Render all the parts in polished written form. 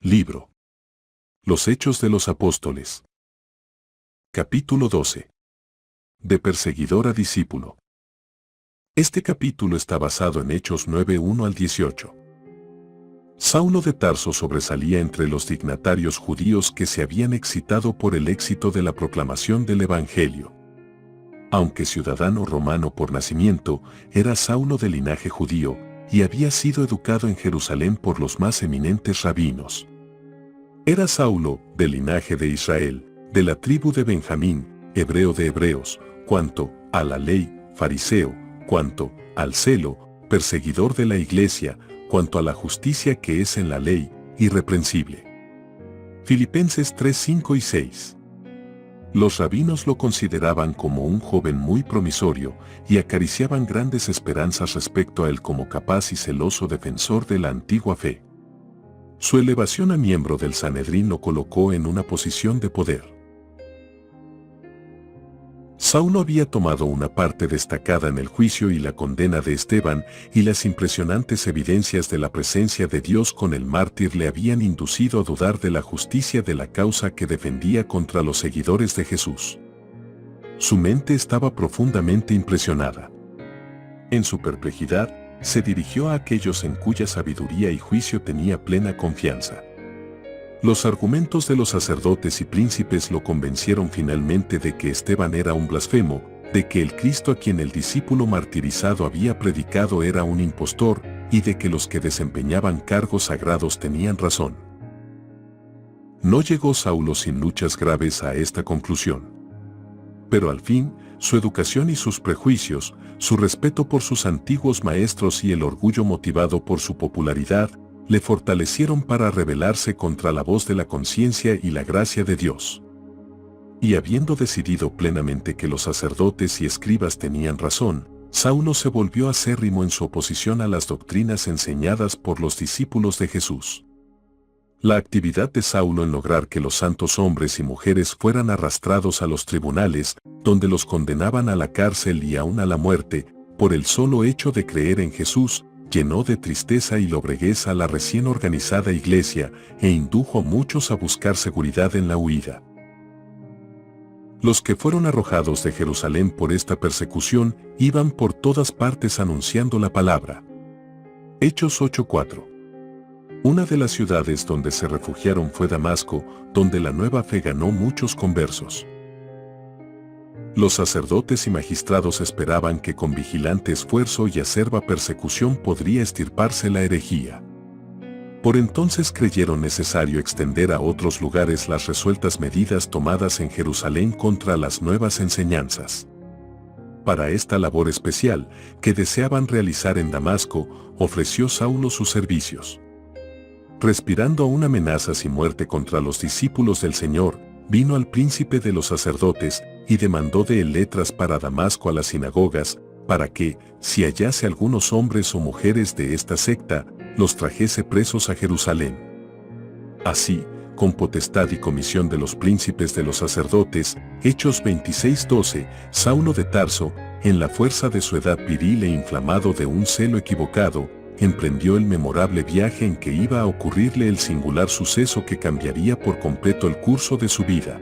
Libro. Los Hechos de los Apóstoles. Capítulo 12. De perseguidor a discípulo. Este capítulo está basado en Hechos 9:1 al 18. Saulo de Tarso sobresalía entre los dignatarios judíos que se habían excitado por el éxito de la proclamación del Evangelio. Aunque ciudadano romano por nacimiento, era Saulo de linaje judío y había sido educado en Jerusalén por los más eminentes rabinos. Era Saulo, del linaje de Israel, de la tribu de Benjamín, hebreo de hebreos, cuanto a la ley, fariseo, cuanto al celo, perseguidor de la iglesia, cuanto a la justicia que es en la ley, irreprensible. Filipenses 3:5 y 6. Los rabinos lo consideraban como un joven muy promisorio y acariciaban grandes esperanzas respecto a él como capaz y celoso defensor de la antigua fe. Su elevación a miembro del Sanedrín lo colocó en una posición de poder. Saulo había tomado una parte destacada en el juicio y la condena de Esteban, y las impresionantes evidencias de la presencia de Dios con el mártir le habían inducido a dudar de la justicia de la causa que defendía contra los seguidores de Jesús. Su mente estaba profundamente impresionada. En su perplejidad, se dirigió a aquellos en cuya sabiduría y juicio tenía plena confianza. Los argumentos de los sacerdotes y príncipes lo convencieron finalmente de que Esteban era un blasfemo, de que el Cristo a quien el discípulo martirizado había predicado era un impostor, y de que los que desempeñaban cargos sagrados tenían razón. No llegó Saulo sin luchas graves a esta conclusión. Pero al fin, su educación y sus prejuicios, su respeto por sus antiguos maestros y el orgullo motivado por su popularidad, le fortalecieron para rebelarse contra la voz de la conciencia y la gracia de Dios. Y habiendo decidido plenamente que los sacerdotes y escribas tenían razón, Saulo se volvió acérrimo en su oposición a las doctrinas enseñadas por los discípulos de Jesús. La actividad de Saulo en lograr que los santos hombres y mujeres fueran arrastrados a los tribunales, donde los condenaban a la cárcel y aún a la muerte, por el solo hecho de creer en Jesús, llenó de tristeza y lobreguez a la recién organizada iglesia e indujo a muchos a buscar seguridad en la huida. Los que fueron arrojados de Jerusalén por esta persecución iban por todas partes anunciando la palabra. Hechos 8:4. Una de las ciudades donde se refugiaron fue Damasco, donde la nueva fe ganó muchos conversos. Los sacerdotes y magistrados esperaban que con vigilante esfuerzo y acerba persecución podría extirparse la herejía. Por entonces creyeron necesario extender a otros lugares las resueltas medidas tomadas en Jerusalén contra las nuevas enseñanzas. Para esta labor especial, que deseaban realizar en Damasco, ofreció Saulo sus servicios. Respirando aún amenazas y muerte contra los discípulos del Señor, vino al príncipe de los sacerdotes y demandó de él letras para Damasco a las sinagogas, para que, si hallase algunos hombres o mujeres de esta secta, los trajese presos a Jerusalén. Así, con potestad y comisión de los príncipes de los sacerdotes, Hechos 26:12, Saulo de Tarso, en la fuerza de su edad viril e inflamado de un celo equivocado, emprendió el memorable viaje en que iba a ocurrirle el singular suceso que cambiaría por completo el curso de su vida.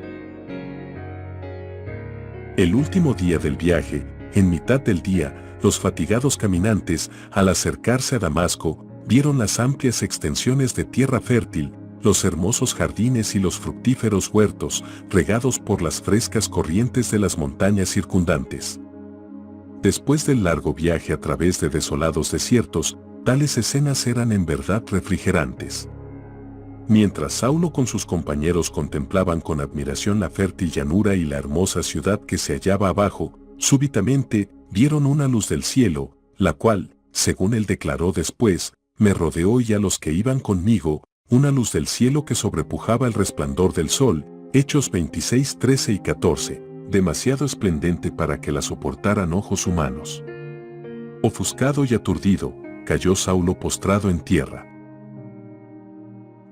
El último día del viaje, en mitad del día, los fatigados caminantes, al acercarse a Damasco, vieron las amplias extensiones de tierra fértil, los hermosos jardines y los fructíferos huertos, regados por las frescas corrientes de las montañas circundantes. Después del largo viaje a través de desolados desiertos, tales escenas eran en verdad refrigerantes. Mientras Saulo con sus compañeros contemplaban con admiración la fértil llanura y la hermosa ciudad que se hallaba abajo, súbitamente vieron una luz del cielo, la cual, según él declaró después, me rodeó y a los que iban conmigo, una luz del cielo que sobrepujaba el resplandor del sol. Hechos 26:13 y 14, demasiado esplendente para que la soportaran ojos humanos. Ofuscado y aturdido, cayó Saulo postrado en tierra.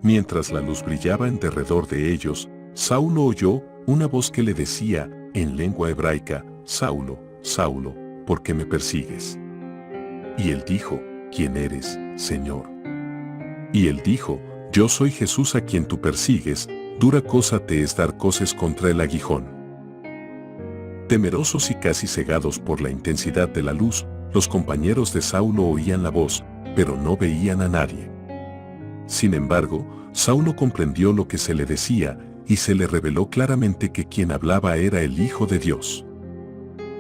Mientras la luz brillaba en derredor de ellos, Saulo oyó una voz que le decía, en lengua hebraica, Saulo, Saulo, ¿por qué me persigues? Y él dijo, ¿quién eres, Señor? Y él dijo, yo soy Jesús a quien tú persigues, dura cosa te es dar coces contra el aguijón. Temerosos y casi cegados por la intensidad de la luz, los compañeros de Saulo oían la voz, pero no veían a nadie. Sin embargo, Saulo comprendió lo que se le decía, y se le reveló claramente que quien hablaba era el Hijo de Dios.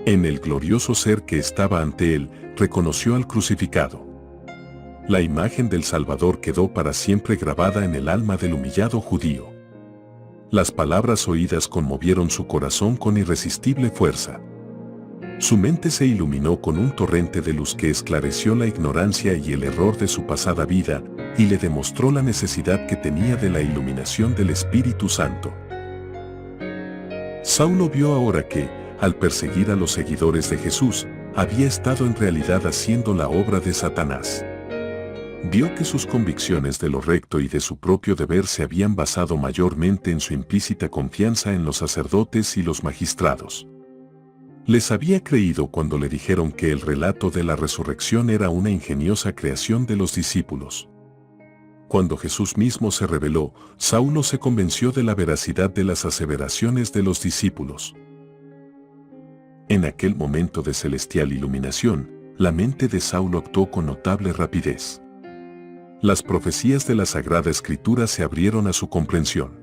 En el glorioso ser que estaba ante él, reconoció al crucificado. La imagen del Salvador quedó para siempre grabada en el alma del humillado judío. Las palabras oídas conmovieron su corazón con irresistible fuerza. Su mente se iluminó con un torrente de luz que esclareció la ignorancia y el error de su pasada vida, y le demostró la necesidad que tenía de la iluminación del Espíritu Santo. Saulo vio ahora que, al perseguir a los seguidores de Jesús, había estado en realidad haciendo la obra de Satanás. Vio que sus convicciones de lo recto y de su propio deber se habían basado mayormente en su implícita confianza en los sacerdotes y los magistrados. Les había creído cuando le dijeron que el relato de la resurrección era una ingeniosa creación de los discípulos. Cuando Jesús mismo se reveló, Saulo se convenció de la veracidad de las aseveraciones de los discípulos. En aquel momento de celestial iluminación, la mente de Saulo actuó con notable rapidez. Las profecías de la Sagrada Escritura se abrieron a su comprensión.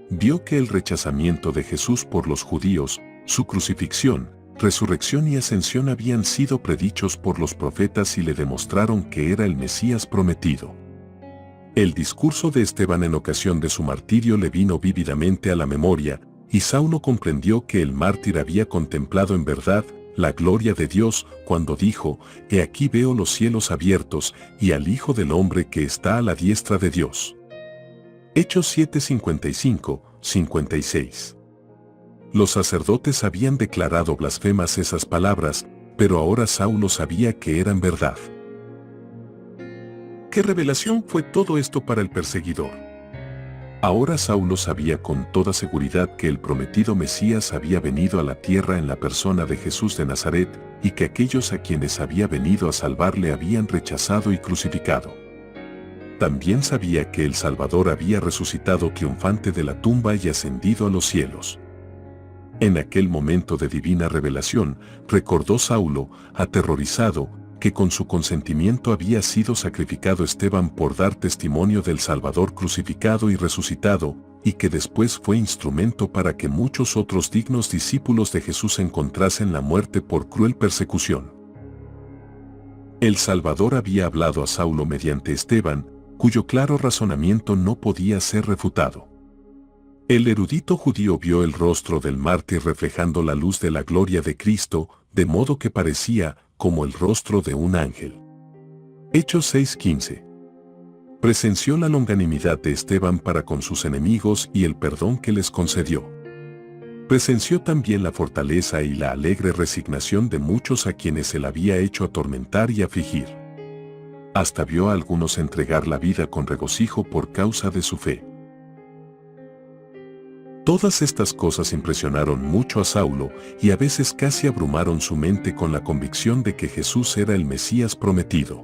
Vio que el rechazamiento de Jesús por los judíos, su crucifixión, resurrección y ascensión habían sido predichos por los profetas y le demostraron que era el Mesías prometido. El discurso de Esteban en ocasión de su martirio le vino vívidamente a la memoria, y Saulo comprendió que el mártir había contemplado en verdad la gloria de Dios cuando dijo: «He aquí veo los cielos abiertos y al Hijo del Hombre que está a la diestra de Dios». Hechos 7:55-56. Los sacerdotes habían declarado blasfemas esas palabras, pero ahora Saulo sabía que eran verdad. ¿Qué revelación fue todo esto para el perseguidor? Ahora Saulo sabía con toda seguridad que el prometido Mesías había venido a la tierra en la persona de Jesús de Nazaret, y que aquellos a quienes había venido a salvar le habían rechazado y crucificado. También sabía que el Salvador había resucitado triunfante de la tumba y ascendido a los cielos. En aquel momento de divina revelación, recordó Saulo, aterrorizado, que con su consentimiento había sido sacrificado Esteban por dar testimonio del Salvador crucificado y resucitado, y que después fue instrumento para que muchos otros dignos discípulos de Jesús encontrasen la muerte por cruel persecución. El Salvador había hablado a Saulo mediante Esteban, cuyo claro razonamiento no podía ser refutado. El erudito judío vio el rostro del mártir reflejando la luz de la gloria de Cristo, de modo que parecía como el rostro de un ángel. Hechos 6:15. Presenció la longanimidad de Esteban para con sus enemigos y el perdón que les concedió. Presenció también la fortaleza y la alegre resignación de muchos a quienes él había hecho atormentar y afligir. Hasta vio a algunos entregar la vida con regocijo por causa de su fe. Todas estas cosas impresionaron mucho a Saulo y a veces casi abrumaron su mente con la convicción de que Jesús era el Mesías prometido.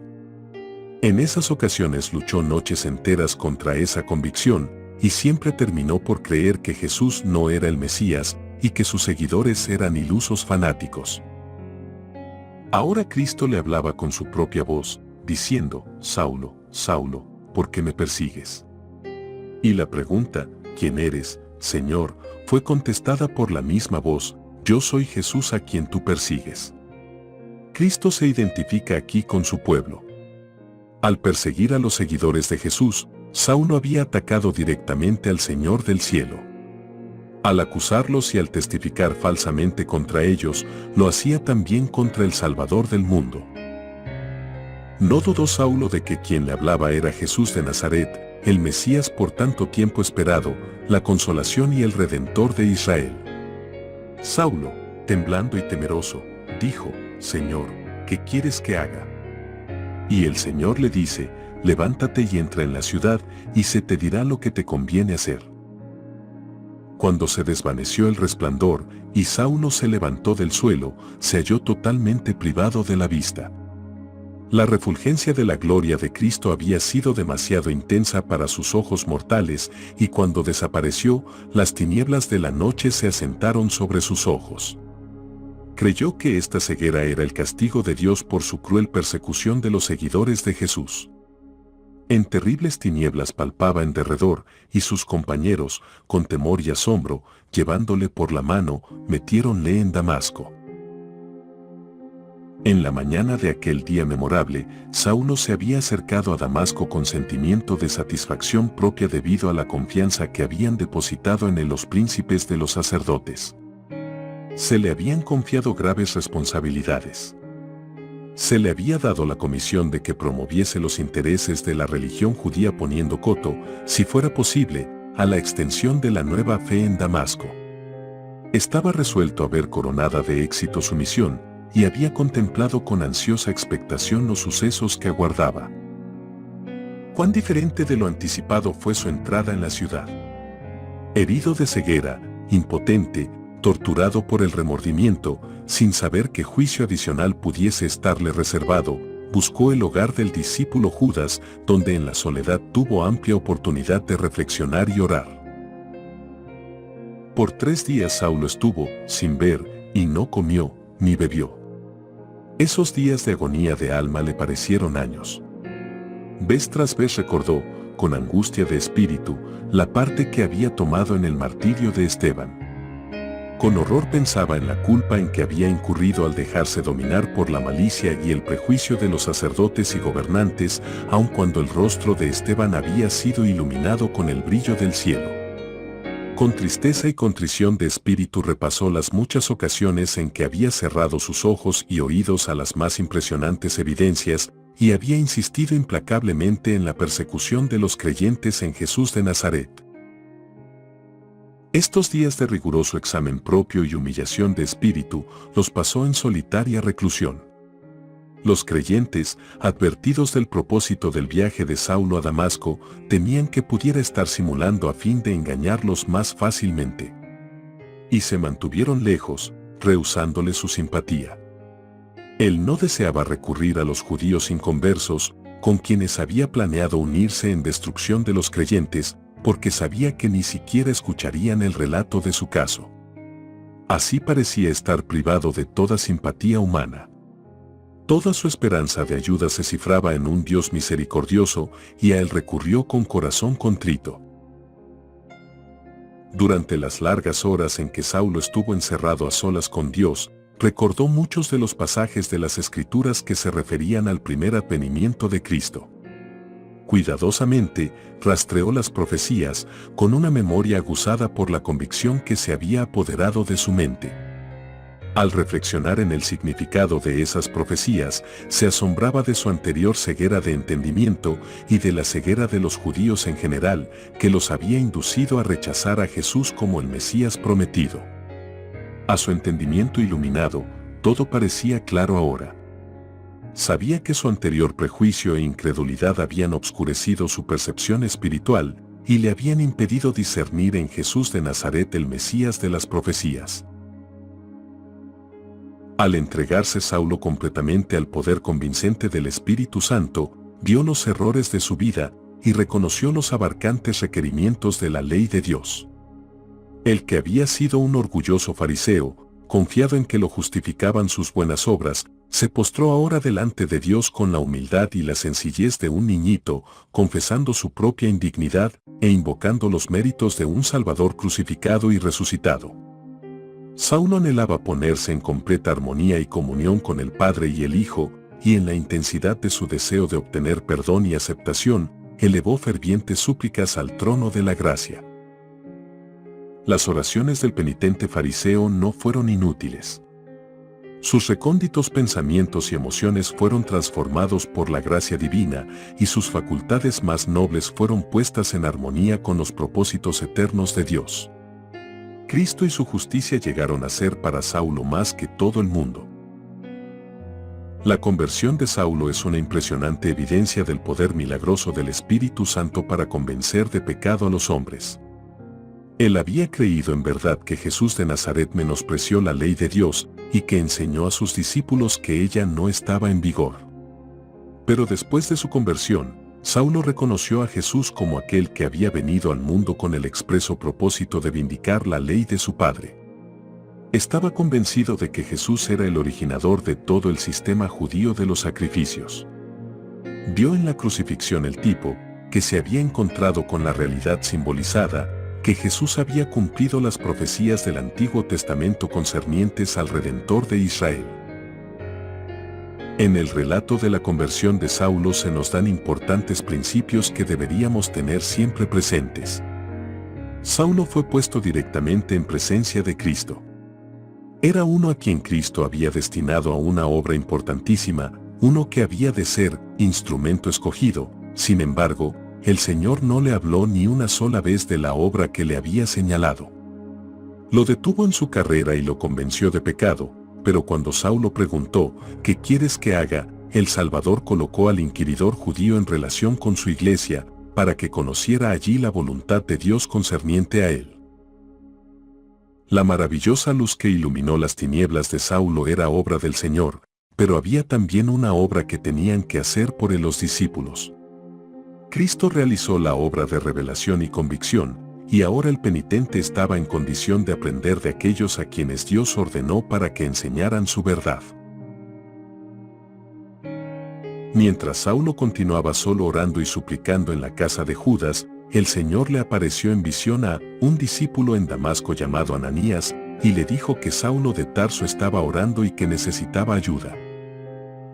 En esas ocasiones luchó noches enteras contra esa convicción y siempre terminó por creer que Jesús no era el Mesías y que sus seguidores eran ilusos fanáticos. Ahora Cristo le hablaba con su propia voz, diciendo: «Saulo, Saulo, ¿por qué me persigues?». Y la pregunta: «¿Quién eres, Señor?», fue contestada por la misma voz: «Yo soy Jesús a quien tú persigues». Cristo se identifica aquí con su pueblo. Al perseguir a los seguidores de Jesús, Saulo había atacado directamente al Señor del cielo. Al acusarlos y al testificar falsamente contra ellos, lo hacía también contra el Salvador del mundo. No dudó Saulo de que quien le hablaba era Jesús de Nazaret, el Mesías por tanto tiempo esperado, la consolación y el Redentor de Israel. Saulo, temblando y temeroso, dijo: «Señor, ¿qué quieres que haga?». Y el Señor le dice: «Levántate y entra en la ciudad, y se te dirá lo que te conviene hacer». Cuando se desvaneció el resplandor, y Saulo se levantó del suelo, se halló totalmente privado de la vista. La refulgencia de la gloria de Cristo había sido demasiado intensa para sus ojos mortales, y cuando desapareció, las tinieblas de la noche se asentaron sobre sus ojos. Creyó que esta ceguera era el castigo de Dios por su cruel persecución de los seguidores de Jesús. En terribles tinieblas palpaba en derredor, y sus compañeros, con temor y asombro, llevándole por la mano, metiéronle en Damasco. En la mañana de aquel día memorable, Saulo se había acercado a Damasco con sentimiento de satisfacción propia debido a la confianza que habían depositado en él los príncipes de los sacerdotes. Se le habían confiado graves responsabilidades. Se le había dado la comisión de que promoviese los intereses de la religión judía poniendo coto, si fuera posible, a la extensión de la nueva fe en Damasco. Estaba resuelto a ver coronada de éxito su misión, y había contemplado con ansiosa expectación los sucesos que aguardaba. Cuán diferente de lo anticipado fue su entrada en la ciudad. Herido de ceguera, impotente, torturado por el remordimiento, sin saber qué juicio adicional pudiese estarle reservado, buscó el hogar del discípulo Judas, donde en la soledad tuvo amplia oportunidad de reflexionar y orar. Por 3 días Saulo estuvo, sin ver, y no comió, ni bebió. Esos días de agonía de alma le parecieron años. Vez tras vez recordó, con angustia de espíritu, la parte que había tomado en el martirio de Esteban. Con horror pensaba en la culpa en que había incurrido al dejarse dominar por la malicia y el prejuicio de los sacerdotes y gobernantes, aun cuando el rostro de Esteban había sido iluminado con el brillo del cielo. Con tristeza y contrición de espíritu repasó las muchas ocasiones en que había cerrado sus ojos y oídos a las más impresionantes evidencias, y había insistido implacablemente en la persecución de los creyentes en Jesús de Nazaret. Estos días de riguroso examen propio y humillación de espíritu los pasó en solitaria reclusión. Los creyentes, advertidos del propósito del viaje de Saulo a Damasco, temían que pudiera estar simulando a fin de engañarlos más fácilmente. Y se mantuvieron lejos, rehusándole su simpatía. Él no deseaba recurrir a los judíos inconversos, con quienes había planeado unirse en destrucción de los creyentes, porque sabía que ni siquiera escucharían el relato de su caso. Así parecía estar privado de toda simpatía humana. Toda su esperanza de ayuda se cifraba en un Dios misericordioso, y a él recurrió con corazón contrito. Durante las largas horas en que Saulo estuvo encerrado a solas con Dios, recordó muchos de los pasajes de las Escrituras que se referían al primer advenimiento de Cristo. Cuidadosamente, rastreó las profecías, con una memoria aguzada por la convicción que se había apoderado de su mente. Al reflexionar en el significado de esas profecías, se asombraba de su anterior ceguera de entendimiento y de la ceguera de los judíos en general, que los había inducido a rechazar a Jesús como el Mesías prometido. A su entendimiento iluminado, todo parecía claro ahora. Sabía que su anterior prejuicio e incredulidad habían obscurecido su percepción espiritual y le habían impedido discernir en Jesús de Nazaret el Mesías de las profecías. Al entregarse Saulo completamente al poder convincente del Espíritu Santo, vio los errores de su vida y reconoció los abarcantes requerimientos de la ley de Dios. El que había sido un orgulloso fariseo, confiado en que lo justificaban sus buenas obras, se postró ahora delante de Dios con la humildad y la sencillez de un niñito, confesando su propia indignidad e invocando los méritos de un Salvador crucificado y resucitado. Saulo anhelaba ponerse en completa armonía y comunión con el Padre y el Hijo, y en la intensidad de su deseo de obtener perdón y aceptación, elevó fervientes súplicas al trono de la gracia. Las oraciones del penitente fariseo no fueron inútiles. Sus recónditos pensamientos y emociones fueron transformados por la gracia divina, y sus facultades más nobles fueron puestas en armonía con los propósitos eternos de Dios. Cristo y su justicia llegaron a ser para Saulo más que todo el mundo. La conversión de Saulo es una impresionante evidencia del poder milagroso del Espíritu Santo para convencer de pecado a los hombres. Él había creído en verdad que Jesús de Nazaret menospreció la ley de Dios y que enseñó a sus discípulos que ella no estaba en vigor. Pero después de su conversión, Saulo reconoció a Jesús como aquel que había venido al mundo con el expreso propósito de vindicar la ley de su padre. Estaba convencido de que Jesús era el originador de todo el sistema judío de los sacrificios. Vio en la crucifixión el tipo que se había encontrado con la realidad simbolizada, que Jesús había cumplido las profecías del Antiguo Testamento concernientes al Redentor de Israel. En el relato de la conversión de Saulo se nos dan importantes principios que deberíamos tener siempre presentes. Saulo fue puesto directamente en presencia de Cristo. Era uno a quien Cristo había destinado a una obra importantísima, uno que había de ser instrumento escogido. Sin embargo, el Señor no le habló ni una sola vez de la obra que le había señalado. Lo detuvo en su carrera y lo convenció de pecado, pero cuando Saulo preguntó, ¿qué quieres que haga?, el Salvador colocó al inquiridor judío en relación con su iglesia, para que conociera allí la voluntad de Dios concerniente a él. La maravillosa luz que iluminó las tinieblas de Saulo era obra del Señor, pero había también una obra que tenían que hacer por él los discípulos. Cristo realizó la obra de revelación y convicción, y ahora el penitente estaba en condición de aprender de aquellos a quienes Dios ordenó para que enseñaran su verdad. Mientras Saulo continuaba solo orando y suplicando en la casa de Judas, el Señor le apareció en visión a un discípulo en Damasco llamado Ananías, y le dijo que Saulo de Tarso estaba orando y que necesitaba ayuda.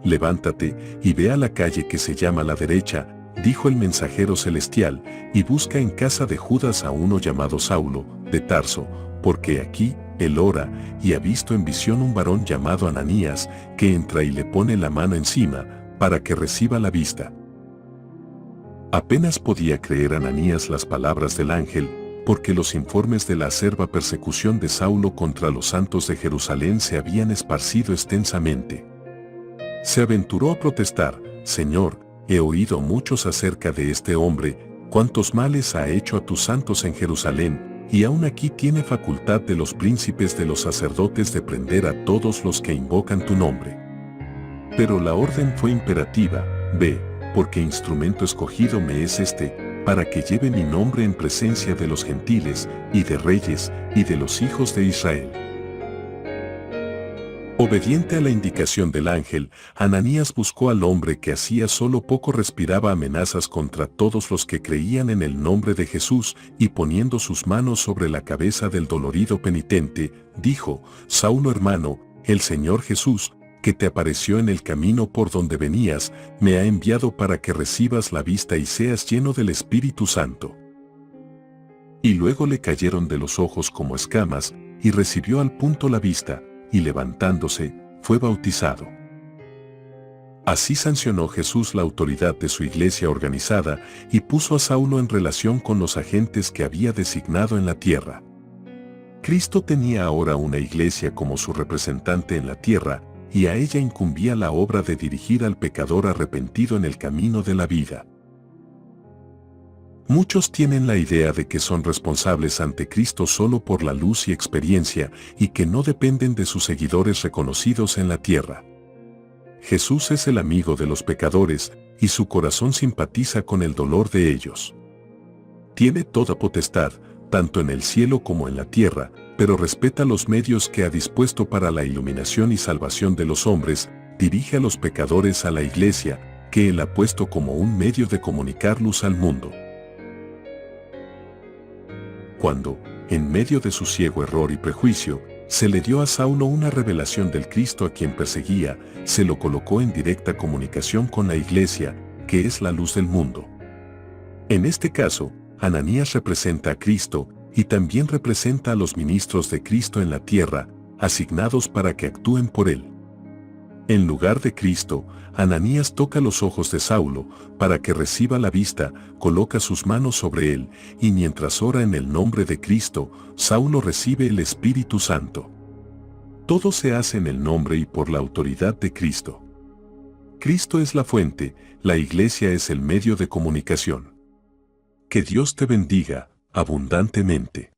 «Levántate y ve a la calle que se llama La Derecha», dijo el mensajero celestial, «y busca en casa de Judas a uno llamado Saulo, de Tarso, porque aquí él ora, y ha visto en visión un varón llamado Ananías, que entra y le pone la mano encima, para que reciba la vista». Apenas podía creer Ananías las palabras del ángel, porque los informes de la acerba persecución de Saulo contra los santos de Jerusalén se habían esparcido extensamente. Se aventuró a protestar: «Señor, he oído muchos acerca de este hombre, cuántos males ha hecho a tus santos en Jerusalén, y aún aquí tiene facultad de los príncipes de los sacerdotes de prender a todos los que invocan tu nombre». Pero la orden fue imperativa: «Ve, porque instrumento escogido me es este, para que lleve mi nombre en presencia de los gentiles, y de reyes, y de los hijos de Israel». Obediente a la indicación del ángel, Ananías buscó al hombre que hacía solo poco respiraba amenazas contra todos los que creían en el nombre de Jesús, y poniendo sus manos sobre la cabeza del dolorido penitente, dijo: «Saulo hermano, el Señor Jesús, que te apareció en el camino por donde venías, me ha enviado para que recibas la vista y seas lleno del Espíritu Santo». Y luego le cayeron de los ojos como escamas, y recibió al punto la vista, y levantándose, fue bautizado. Así sancionó Jesús la autoridad de su iglesia organizada, y puso a Saulo en relación con los agentes que había designado en la tierra. Cristo tenía ahora una iglesia como su representante en la tierra, y a ella incumbía la obra de dirigir al pecador arrepentido en el camino de la vida. Muchos tienen la idea de que son responsables ante Cristo solo por la luz y experiencia, y que no dependen de sus seguidores reconocidos en la tierra. Jesús es el amigo de los pecadores, y su corazón simpatiza con el dolor de ellos. Tiene toda potestad, tanto en el cielo como en la tierra, pero respeta los medios que ha dispuesto para la iluminación y salvación de los hombres, dirige a los pecadores a la iglesia, que Él ha puesto como un medio de comunicar luz al mundo. Cuando, en medio de su ciego error y prejuicio, se le dio a Saulo una revelación del Cristo a quien perseguía, se lo colocó en directa comunicación con la iglesia, que es la luz del mundo. En este caso, Ananías representa a Cristo, y también representa a los ministros de Cristo en la tierra, asignados para que actúen por él. En lugar de Cristo, Ananías toca los ojos de Saulo, para que reciba la vista, coloca sus manos sobre él, y mientras ora en el nombre de Cristo, Saulo recibe el Espíritu Santo. Todo se hace en el nombre y por la autoridad de Cristo. Cristo es la fuente, la iglesia es el medio de comunicación. Que Dios te bendiga abundantemente.